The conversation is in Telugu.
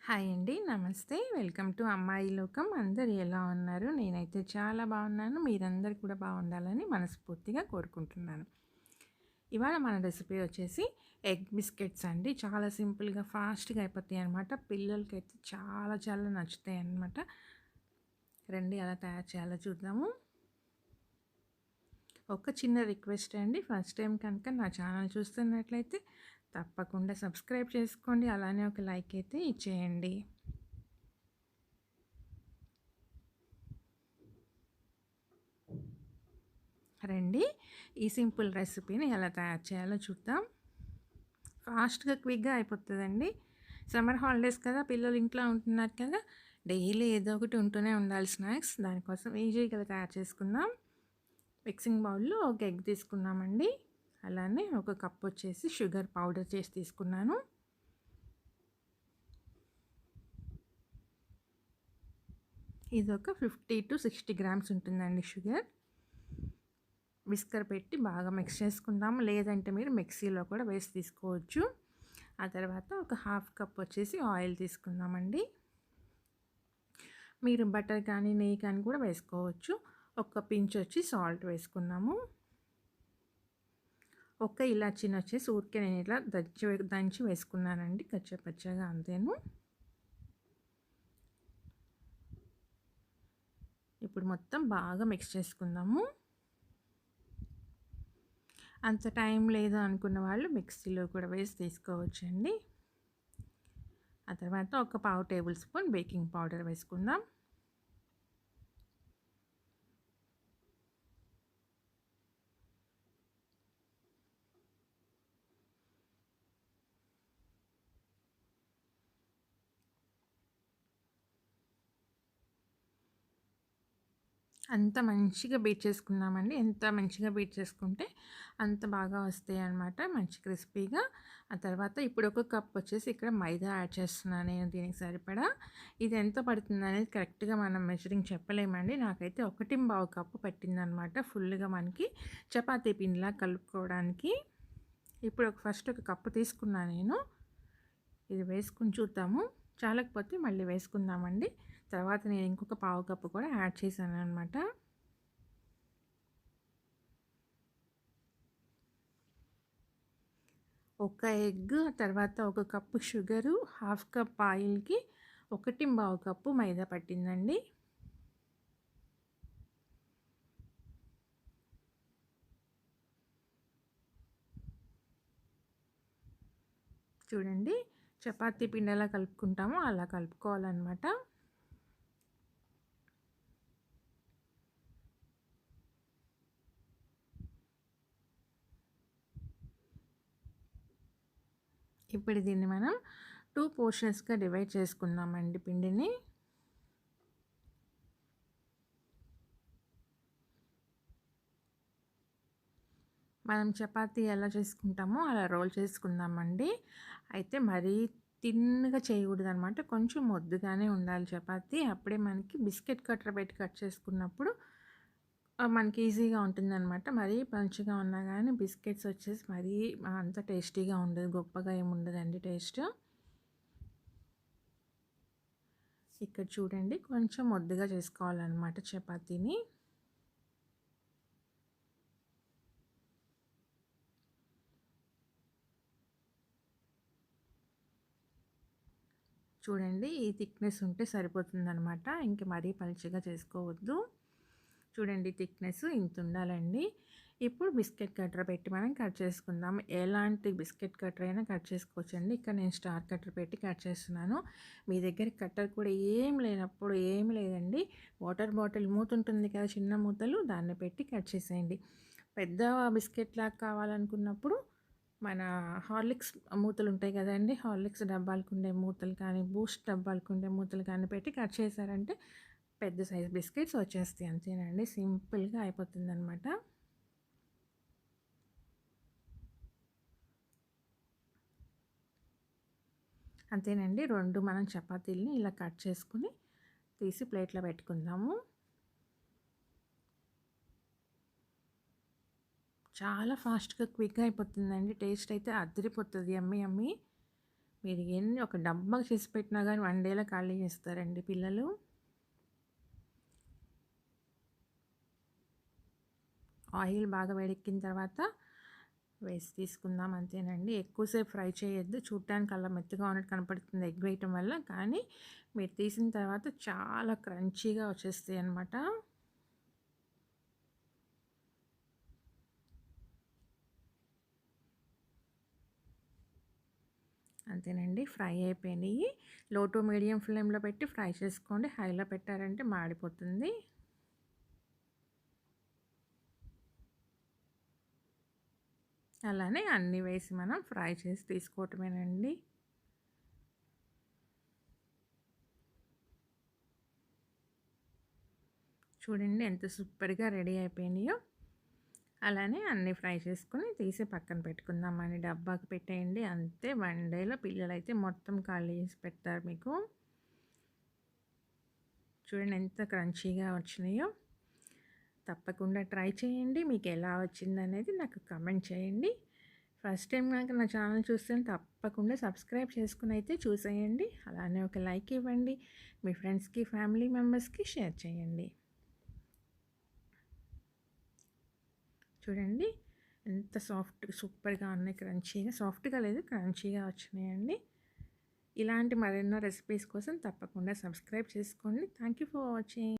హాయ్ అండి. నమస్తే. వెల్కమ్ టు అమ్మాయి లోకం. అందరూ ఎలా ఉన్నారు? నేనైతే చాలా బాగున్నాను. మీరందరూ కూడా బాగుండాలని మనస్ఫూర్తిగా కోరుకుంటున్నాను. ఇవాళ మన రెసిపీ వచ్చేసి ఎగ్ బిస్కెట్స్ అండి. చాలా సింపుల్‌గా, ఫాస్ట్‌గా అయిపోతాయి అనమాట. పిల్లలకైతే చాలా చాలా నచ్చుతాయి అన్నమాట. రండి ఎలా తయారు చేయాలో చూద్దాము. ఒక చిన్న రిక్వెస్ట్ అండి. ఫస్ట్ టైం కనుక నా ఛానల్ చూస్తున్నట్లయితే తప్పకుండా సబ్స్క్రైబ్ చేసుకోండి. అలానే ఒక లైక్ అయితే ఇచ్చేయండి. రండి ఈ సింపుల్ రెసిపీని ఎలా తయారు చేయాలో చూద్దాం. ఫాస్ట్గా క్విక్గా అయిపోతుందండి. సమ్మర్ హాలిడేస్ కదా, పిల్లలు ఇంట్లో ఉంటున్నారు కదా, డైలీ ఏదో ఒకటి ఉంటూనే ఉండాలి స్నాక్స్. దానికోసం ఈజీగా తయారు చేసుకుందాం. మిక్సింగ్ బౌల్లో ఒక ఎగ్ తీసుకున్నామండి. అలానే ఒక కప్ వచ్చేసి షుగర్ పౌడర్ చేసి తీసుకున్నాను. ఇది ఒక 50 to 60 గ్రామ్స్ ఉంటుందండి షుగర్. విస్కర్ పెట్టి బాగా మిక్స్ చేసుకుందాము. లేదంటే మీరు మిక్సీలో కూడా వేసి తీసుకోవచ్చు. ఆ తర్వాత ఒక హాఫ్ కప్ వచ్చేసి ఆయిల్ తీసుకుందామండి. మీరు బటర్ కానీ నెయ్యి కానీ కూడా వేసుకోవచ్చు. ఒక పించ్ వచ్చి సాల్ట్ వేసుకున్నాము. ఒక ఇలాచీని వచ్చేసి ఊరికే నేను ఇలా దంచి వేసుకున్నానండి, కచ్చపచ్చగా అంతేను. ఇప్పుడు మొత్తం బాగా మిక్స్ చేసుకుందాము. అంత టైం లేదు అనుకున్న వాళ్ళు మిక్సీలో కూడా వేసి తీసుకోవచ్చండి. ఆ తర్వాత ఒక పావు టేబుల్ స్పూన్ బేకింగ్ పౌడర్ వేసుకుందాం. అంత మంచిగా బీట్ చేసుకున్నామండి. ఎంత మంచిగా బీట్ చేసుకుంటే అంత బాగా వస్తాయి అన్నమాట, మంచి క్రిస్పీగా. ఆ తర్వాత ఇప్పుడు ఒక కప్ వచ్చేసి ఇక్కడ మైదా యాడ్ చేస్తున్నాను నేను దీనికి సరిపడా. ఇది ఎంత పడుతుంది అనేది కరెక్ట్గా మనం మెజరింగ్ చెప్పలేమండి. నాకైతే 1.25 కప్పు పట్టిందనమాట ఫుల్గా మనకి చపాతీ పిండిలా కలుపుకోవడానికి. ఇప్పుడు ఫస్ట్ ఒక కప్పు తీసుకున్నాను నేను. ఇది వేసుకుని చూద్దాము. చాలకపోతే మళ్ళీ వేసుకుందామండి. తర్వాత నేను ఇంకొక పావు కప్పు కూడా యాడ్ చేశాను అనమాట. ఒక ఎగ్, తర్వాత ఒక కప్పు షుగరు, హాఫ్ కప్ ఆయిల్కి 1.25 కప్పు మైదా పట్టిందండి. చూడండి, చపాతీ పిండి ఎలా కలుపుకుంటామో అలా కలుపుకోవాలన్నమాట. ఇప్పుడు దీన్ని మనం 2 పోర్షన్స్గా డివైడ్ చేసుకుందామండి పిండిని. మనం చపాతీ ఎలా చేసుకుంటామో అలా రోల్ చేసుకుందామండి. అయితే మరీ తిన్నగా చేయకూడదు అనమాట, కొంచెం మొద్దుగానే ఉండాలి చపాతీ. అప్పుడే మనకి బిస్కెట్ కట్టర్ పెట్టి కట్ చేసుకున్నప్పుడు మనకి ఈజీగా ఉంటుందన్నమాట. మరీ పంచుగా ఉన్నా కానీ బిస్కెట్స్ వచ్చేసి మరీ అంత టేస్టీగా ఉండదు, గొప్పగా ఏమి ఉండదండి టేస్ట్. ఇక్కడ చూడండి, కొంచెం మొద్దుగా చేసుకోవాలన్నమాట చపాతీని. చూడండి, ఈ థిక్నెస్ ఉంటే సరిపోతుందనమాట. ఇంక మరీ పలుచగా చేసుకోవద్దు. చూడండి, థిక్నెస్ ఇంత ఉండాలండి. ఇప్పుడు బిస్కెట్ కట్టర్ పెట్టి మనం కట్ చేసుకుందాం. ఎలాంటి బిస్కెట్ కట్టర్ అయినా కట్ చేసుకోవచ్చండి. ఇక్కడ నేను స్టార్ కట్టర్ పెట్టి కట్ చేస్తున్నాను. మీ దగ్గర కట్టర్ కూడా ఏం లేనప్పుడు ఏమి లేదండి, వాటర్ బాటిల్ మూత ఉంటుంది కదా, చిన్న మూతలు, దాన్ని పెట్టి కట్ చేసేయండి. పెద్ద బిస్కెట్ లాగా కావాలనుకున్నప్పుడు మన హార్లిక్స్ మూతలు ఉంటాయి కదండి, హార్లిక్స్ డబ్బాలకు ఉండే మూతలు కానీ, బూస్ట్ డబ్బాలకు ఉండే మూతలు కానీ పెట్టి కట్ చేశారంటే పెద్ద సైజ్ బిస్కెట్స్ వచ్చేస్తాయి. అంతేనండి, సింపుల్గా అయిపోతుందన్నమాట. అంతేనండి, 2 మనం చపాతీలని ఇలా కట్ చేసుకుని తీసి ప్లేట్లో పెట్టుకుందాము. చాలా ఫాస్ట్గా క్విక్గా అయిపోతుందండి. టేస్ట్ అయితే అదిరిపోతుంది, యమ్మీ యమ్మీ. మీరు ఎన్ని ఒక డబ్బాకి చేసి పెట్టినా కానీ 1 డేలో ఖాళీ చేస్తారండి పిల్లలు. ఆయిల్ బాగా వేడెక్కిన తర్వాత వేసి తీసుకుందాం, అంతేనండి. ఎక్కువసేపు ఫ్రై చేయొద్దు. చూడటానికి అలా మెత్తగా ఉన్నట్టు కనపడుతుంది ఎగ్ వేయటం వల్ల, కానీ మీరు తీసిన తర్వాత చాలా క్రంచీగా వచ్చేస్తాయి అన్నమాట. అంతేనండి, ఫ్రై అయిపోయినాయి. లో టు మీడియం ఫ్లేమ్లో పెట్టి ఫ్రై చేసుకోండి. హైలో పెట్టారంటే మాడిపోతుంది. అలానే అన్నీ వేసి మనం ఫ్రై చేసి తీసుకోవటమేనండి. చూడండి ఎంత సూపర్గా రెడీ అయిపోయినాయో. అలానే అన్నీ ఫ్రై చేసుకొని తీసి పక్కన పెట్టుకుందామని డబ్బాకి పెట్టేయండి. అంతే, 1 డేలో పిల్లలైతే మొత్తం ఖాళీ చేసి పెడతారు మీకు. చూడండి ఎంత క్రంచీగా వచ్చినాయో. తప్పకుండా ట్రై చేయండి. మీకు ఎలా వచ్చిందనేది నాకు కమెంట్ చేయండి. ఫస్ట్ టైం కనుక నా ఛానల్ చూస్తే తప్పకుండా సబ్స్క్రైబ్ చేసుకుని అయితే చూసేయండి. అలానే ఒక లైక్ ఇవ్వండి. మీ ఫ్రెండ్స్కి, ఫ్యామిలీ మెంబర్స్కి షేర్ చేయండి. చూడండి ఎంత సూపర్గా ఉన్నాయి, క్రంచీగా, సాఫ్ట్గా లేదు క్రంచీగా వచ్చినాయండి. ఇలాంటి మరెన్నో రెసిపీస్ కోసం తప్పకుండా సబ్స్క్రైబ్ చేసుకోండి. Thank you for watching.